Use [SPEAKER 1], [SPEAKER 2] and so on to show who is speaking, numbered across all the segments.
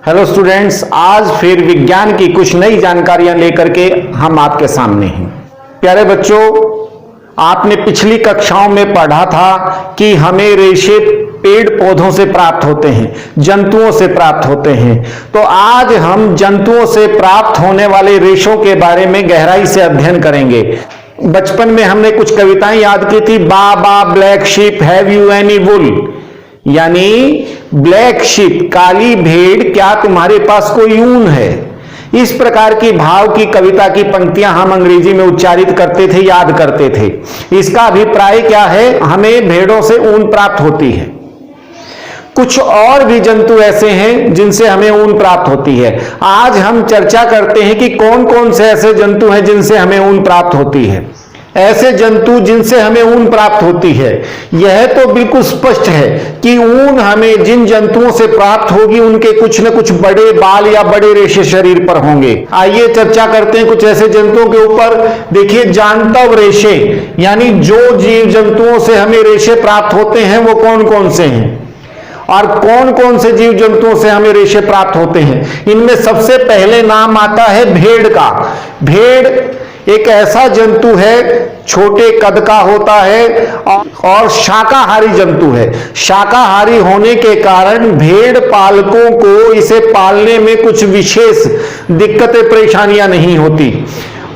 [SPEAKER 1] Hello students, आज फिर विज्ञान की कुछ नई जानकारियां लेकर के हम आपके सामने हैं। प्यारे बच्चों, आपने पिछली कक्षाओं में पढ़ा था कि हमें रेशे पेड़ पौधों से प्राप्त होते हैं, जंतुओं से प्राप्त होते हैं। तो आज हम जंतुओं से प्राप्त होने वाले रेशों के बारे में गहराई से अध्ययन करेंगे। बचपन में हमने कुछ कविताएं याद की थी, baa baa black sheep have you any wool, यानी ब्लैक शीप काली भेड़, क्या तुम्हारे पास कोई ऊन है। इस प्रकार की भाव की कविता की पंक्तियां हम अंग्रेजी में उच्चारित करते थे, याद करते थे। इसका अभिप्राय क्या है? हमें भेड़ों से ऊन प्राप्त होती है। कुछ और भी जंतु ऐसे हैं जिनसे हमें ऊन प्राप्त होती है। आज हम चर्चा करते हैं कि कौन कौन से ऐसे जंतु हैं जिनसे हमें ऊन प्राप्त होती है। ऐसे जंतु जिनसे हमें ऊन प्राप्त होती है, यह तो बिल्कुल स्पष्ट है कि ऊन हमें जिन जंतुओं से प्राप्त होगी उनके कुछ न कुछ बड़े बाल या बड़े रेशे शरीर पर होंगे। आइए चर्चा करते हैं कुछ ऐसे जंतुओं के ऊपर। देखिए, जांतव रेशे, यानी जो जीव जंतुओं से हमें रेशे प्राप्त होते हैं वो कौन कौन से हैं और कौन कौन से जीव जंतुओं से हमें रेशे प्राप्त होते हैं। इनमें सबसे पहले नाम आता है भेड़ का। भेड़ एक ऐसा जंतु है, छोटे कद का होता है और शाकाहारी जंतु है। शाकाहारी होने के कारण भेड़ पालकों को इसे पालने में कुछ विशेष दिक्कतें परेशानियां नहीं होती।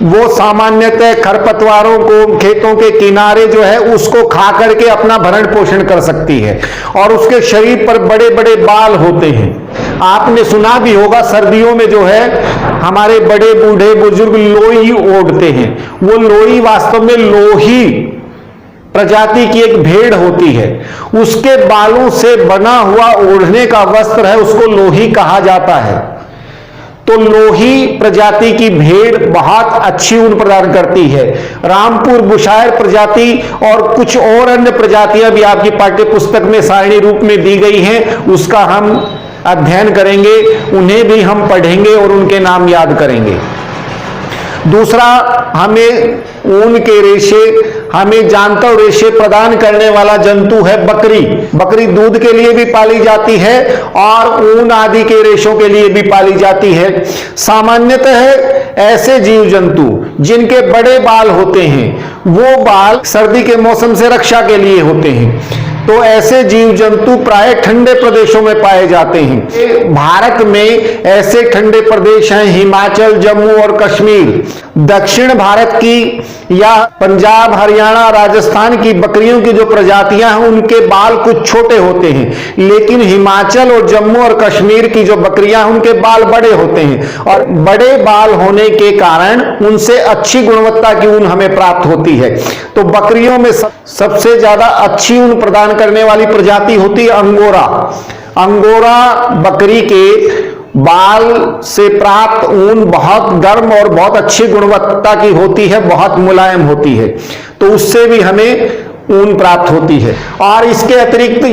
[SPEAKER 1] वो सामान्यतः खरपतवारों को खेतों के किनारे जो है उसको खा करके अपना भरण पोषण कर सकती है और उसके शरीर पर बड़े बड़े बाल होते हैं। आपने सुना भी होगा, सर्दियों में जो है हमारे बड़े बूढ़े बुजुर्ग लोई ओढ़ते हैं। वो लोई वास्तव में लोही प्रजाति की एक भेड़ होती है। उसके बालों से बना हुआ ओढ़ने का वस्त्र है, उसको लोही कहा जाता है। तो लोही प्रजाति की भेड़ बहुत अच्छी ऊन प्रदान करती है। रामपुर बुशायर प्रजाति और कुछ और अन्य प्रजातियां भी आपकी पाठ्य पुस्तक में सारणी रूप में दी गई हैं, उसका हम अध्ययन करेंगे, उन्हें भी हम पढ़ेंगे और उनके नाम याद करेंगे। दूसरा, हमें ऊन के रेशे, हमें जांतव रेशे प्रदान करने वाला जंतु है बकरी। बकरी दूध के लिए भी पाली जाती है और ऊन आदि के रेशों के लिए भी पाली जाती है। सामान्यतः ऐसे जीव जंतु जिनके बड़े बाल होते हैं, वो बाल सर्दी के मौसम से रक्षा के लिए होते हैं। तो ऐसे जीव जंतु प्राय ठंडे प्रदेशों में पाए जाते हैं। भारत में ऐसे ठंडे प्रदेश हैं हिमाचल, जम्मू और कश्मीर। दक्षिण भारत की या पंजाब, हरियाणा, राजस्थान की बकरियों की जो प्रजातियां हैं उनके बाल कुछ छोटे होते हैं, लेकिन हिमाचल और जम्मू और कश्मीर की जो बकरियां हैं उनके बाल बड़े होते हैं और बड़े बाल होने के कारण उनसे अच्छी गुणवत्ता की ऊन हमें प्राप्त होती है। तो बकरियों में सबसे ज्यादा अच्छी ऊन प्रदान करने वाली प्रजाति होती है अंगोरा। अंगोरा बकरी के बाल से प्राप्त ऊन बहुत गर्म और बहुत अच्छी गुणवत्ता की होती है, बहुत मुलायम होती है, तो उससे भी हमें ऊन प्राप्त होती है। और इसके अतिरिक्त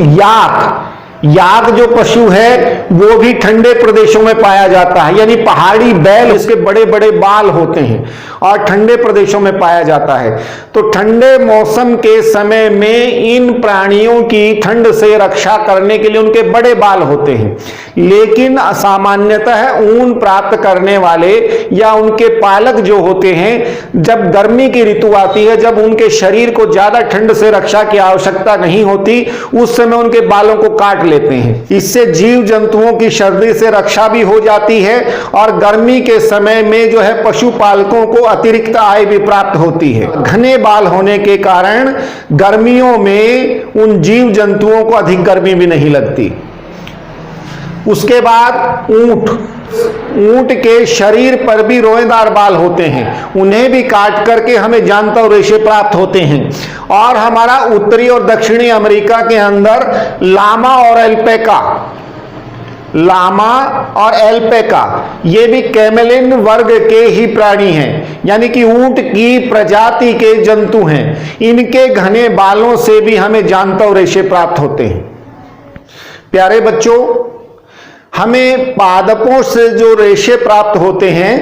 [SPEAKER 1] याक जो पशु है वो भी ठंडे प्रदेशों में पाया जाता है, यानी पहाड़ी बैल, इसके बड़े बड़े बाल होते हैं और ठंडे प्रदेशों में पाया जाता है। तो ठंडे मौसम के समय में इन प्राणियों की ठंड से रक्षा करने के लिए उनके बड़े बाल होते हैं, लेकिन सामान्यतः ऊन प्राप्त करने वाले या उनके पालक जो होते हैं, जब गर्मी की ऋतु आती है, जब उनके शरीर को ज्यादा ठंड से रक्षा की आवश्यकता नहीं होती, उस समय उनके बालों को काट लेते हैं। इससे जीव जंतुओं की सर्दी से रक्षा भी हो जाती है और गर्मी के समय में जो है पशुपालकों को अतिरिक्त आय भी प्राप्त होती है। घने बाल होने के कारण गर्मियों में उन जीव जंतुओं को अधिक गर्मी भी नहीं लगती। उसके बाद ऊंट के शरीर पर भी रोएदार बाल होते हैं, उन्हें भी काट करके हमें जांतव रेशे प्राप्त होते हैं। और हमारा उत्तरी और दक्षिणी अमेरिका के अंदर लामा और एल्पेका ये भी कैमेलिन वर्ग के ही प्राणी हैं, यानी कि ऊंट की प्रजाति के जंतु हैं। इनके घने बालों से भी हमें जांतव रेशे प्राप्त होते हैं। प्यारे बच्चों, हमें पादपों से जो रेशे प्राप्त होते हैं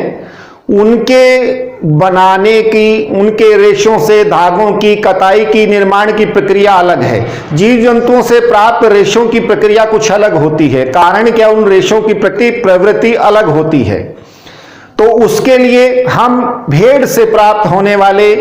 [SPEAKER 1] उनके बनाने की, उनके रेशों से धागों की कताई की, निर्माण की प्रक्रिया अलग है। जीव जंतुओं से प्राप्त रेशों की प्रक्रिया कुछ अलग होती है। कारण क्या, उन रेशों की प्रवृत्ति अलग होती है। तो उसके लिए हम भेड़ से प्राप्त होने वाले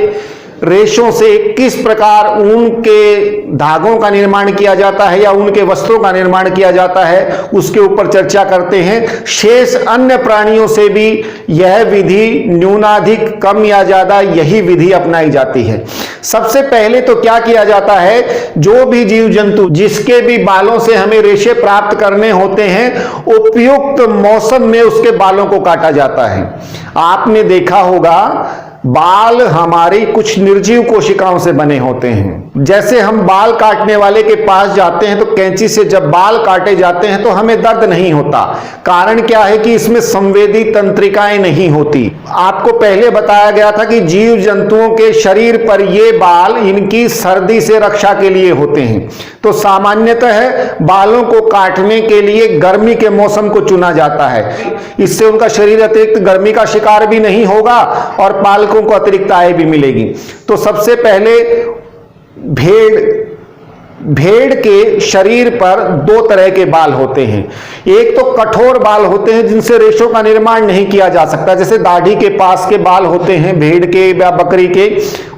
[SPEAKER 1] रेशों से किस प्रकार ऊन के धागों का निर्माण किया जाता है या ऊन के वस्त्रों का निर्माण किया जाता है, उसके ऊपर चर्चा करते हैं। शेष अन्य प्राणियों से भी यह विधि न्यूनाधिक कम या ज्यादा यही विधि अपनाई जाती है। सबसे पहले तो क्या किया जाता है, जो भी जीव जंतु जिसके भी बालों से हमें रेशे प्राप्त करने होते हैं, उपयुक्त मौसम में उसके बालों को काटा जाता है। आपने देखा होगा बाल हमारी कुछ निर्जीव कोशिकाओं से बने होते हैं। जैसे हम बाल काटने वाले के पास जाते हैं तो कैंची से जब बाल काटे जाते हैं तो हमें दर्द नहीं होता। कारण क्या है कि इसमें संवेदी तंत्रिकाएं नहीं होती। आपको पहले बताया गया था कि जीव जंतुओं के शरीर पर ये बाल इनकी सर्दी से रक्षा के लिए होते हैं। तो सामान्यतः बालों को काटने के लिए गर्मी के मौसम को चुना जाता है। इससे उनका शरीर अतिरिक्त गर्मी का शिकार भी नहीं होगा और पालकों को अतिरिक्त आय भी मिलेगी। तो सबसे पहले भेड़ के शरीर पर दो तरह के बाल होते हैं। एक तो कठोर बाल होते हैं जिनसे रेशों का निर्माण नहीं किया जा सकता, जैसे दाढ़ी के पास के बाल होते हैं भेड़ के या बकरी के,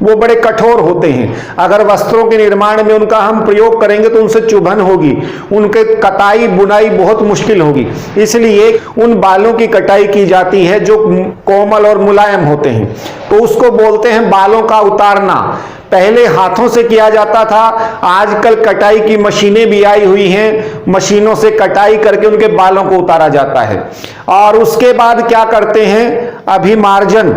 [SPEAKER 1] वो बड़े कठोर होते हैं। अगर वस्त्रों के निर्माण में उनका हम प्रयोग करेंगे तो उनसे चुभन होगी, उनके कटाई बुनाई बहुत मुश्किल होगी। इसलिए उन बालों की कटाई की जाती है जो कोमल और मुलायम होते हैं, तो उसको बोलते हैं बालों का उतारना। पहले हाथों से किया जाता था, आजकल कटाई की मशीनें भी आई हुई हैं, मशीनों से कटाई करके उनके बालों को उतारा जाता है। और उसके बाद क्या करते हैं, अभिमार्जन।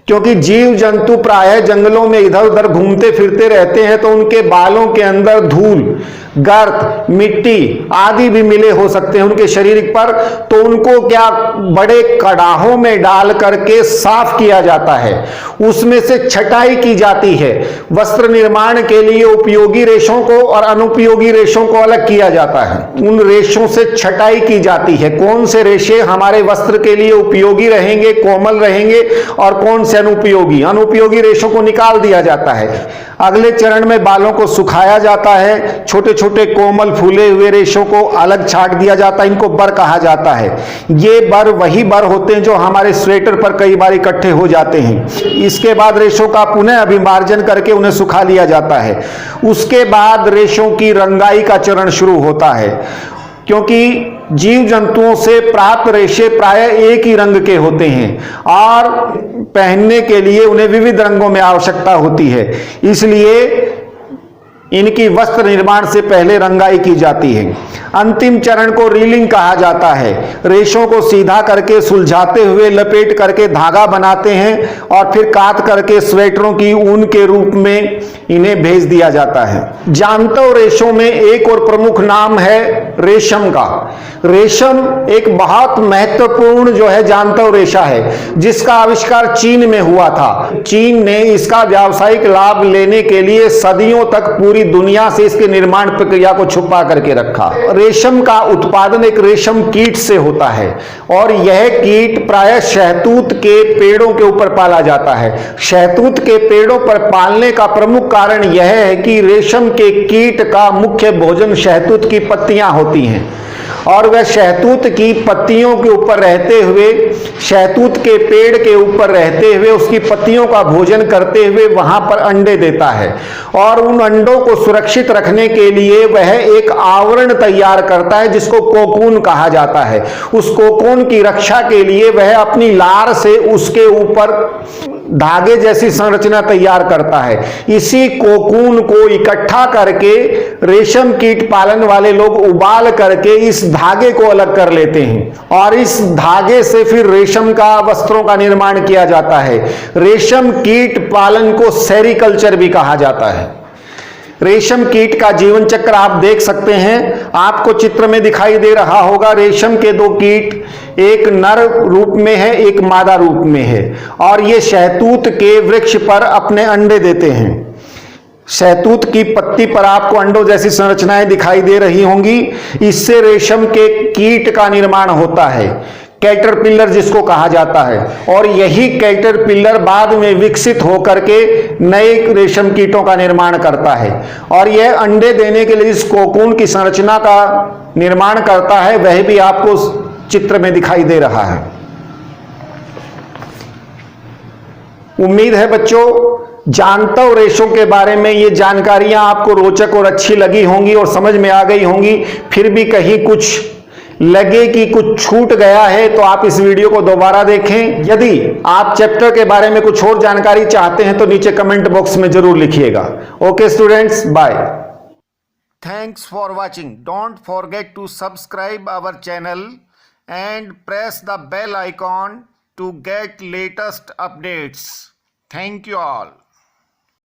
[SPEAKER 1] क्योंकि जीव जंतु प्रायः जंगलों में इधर उधर घूमते फिरते रहते हैं, तो उनके बालों के अंदर धूल, गर्द, मिट्टी आदि भी मिले हो सकते हैं उनके शरीर पर। तो उनको क्या बड़े कड़ाहों में डाल करके साफ किया जाता है, उसमें से छटाई की जाती है। वस्त्र निर्माण के लिए उपयोगी रेशों को और अनुपयोगी रेशों को अलग किया जाता है। उन रेशों से छटाई की जाती है, कौन से रेशे हमारे वस्त्र के लिए उपयोगी रहेंगे, कोमल रहेंगे, और कौन से अनुपयोगी। अनुपयोगी रेशों को निकाल दिया जाता है। अगले चरण में बालों को सुखाया जाता है, छोटे छोटे कोमल फूले हुए रेशों को अलग छांट दिया जाता है। इनको बर कहा जाता है। ये बर वही बर होते हैं जो हमारे स्वेटर पर कई बार इकट्ठे हो जाते हैं। इसके बाद रेशों का पुनः अभिमार्जन करके उन्हें सुखा लिया जाता है। उसके बाद रेशों की रंगाई का चरण शुरू होता है, क्योंकि जीव जंतुओं से प्राप्त रेशे प्रायः एक ही रंग के होते हैं और पहनने के लिए उन्हें विविध रंगों में आवश्यकता होती है। इसलिए इनकी वस्त्र निर्माण से पहले रंगाई की जाती है। अंतिम चरण को रीलिंग कहा जाता है। रेशों को सीधा करके सुलझाते हुए लपेट करके धागा बनाते हैं और फिर काट करके स्वेटरों की ऊन के रूप में इन्हें भेज दिया जाता है। जांतव रेशों में एक और प्रमुख नाम है रेशम का। रेशम एक बहुत महत्वपूर्ण जो है जांतव रेशा है, जिसका आविष्कार चीन में हुआ था। चीन ने इसका व्यावसायिक लाभ लेने के लिए सदियों तक पूरी दुनिया से इसके निर्माण प्रक्रिया को छुपा करके रखा। रेशम का उत्पादन एक रेशम कीट से होता है और यह कीट प्रायः शहतूत के पेड़ों के ऊपर पाला जाता है। शहतूत के पेड़ों पर पालने का प्रमुख कारण यह है कि रेशम के कीट का मुख्य भोजन शहतूत की पत्तियां होती हैं और वह शहतूत की पत्तियों के ऊपर रहते हुए, शहतूत के पेड़ के ऊपर रहते हुए उसकी पत्तियों का भोजन करते हुए वहां पर अंडे देता है और उन अंडों को सुरक्षित रखने के लिए वह एक आवरण तैयार करता है जिसको कोकून कहा जाता है। उस कोकून की रक्षा के लिए वह अपनी लार से उसके ऊपर धागे जैसी संरचना तैयार करता है। इसी कोकून को इकट्ठा करके रेशम कीट पालन वाले लोग उबाल करके इस धागे को अलग कर लेते हैं और इस धागे से फिर रेशम का वस्त्रों का निर्माण किया जाता है। रेशम कीट पालन को सेरीकल्चर भी कहा जाता है। रेशम कीट का जीवन चक्र आप देख सकते हैं, आपको चित्र में दिखाई दे रहा होगा। रेशम के दो कीट, एक नर रूप में है, एक मादा रूप में है और ये शहतूत के वृक्ष पर अपने अंडे देते हैं। शहतूत की पत्ती पर आपको अंडों जैसी संरचनाएं दिखाई दे रही होंगी। इससे रेशम के कीट का निर्माण होता है। कैटरपिलर जिसको कहा जाता है, और यही कैटरपिलर बाद में विकसित होकर के नए रेशम कीटों का निर्माण करता है, और यह अंडे देने के लिए जिस कोकून की संरचना का निर्माण करता है वह भी आपको चित्र में दिखाई दे रहा है। उम्मीद है बच्चों जानता रेशों के बारे में ये जानकारियां आपको रोचक और अच्छी लगी होंगी और समझ में आ गई होंगी। फिर भी कहीं कुछ लगे कि कुछ छूट गया है तो आप इस वीडियो को दोबारा देखें। यदि आप चैप्टर के बारे में कुछ और जानकारी चाहते हैं तो नीचे कमेंट बॉक्स में जरूर लिखिएगा। Okay students, bye. Thanks for watching. Don't forget to subscribe our channel and press the bell icon to get latest updates. Thank you all.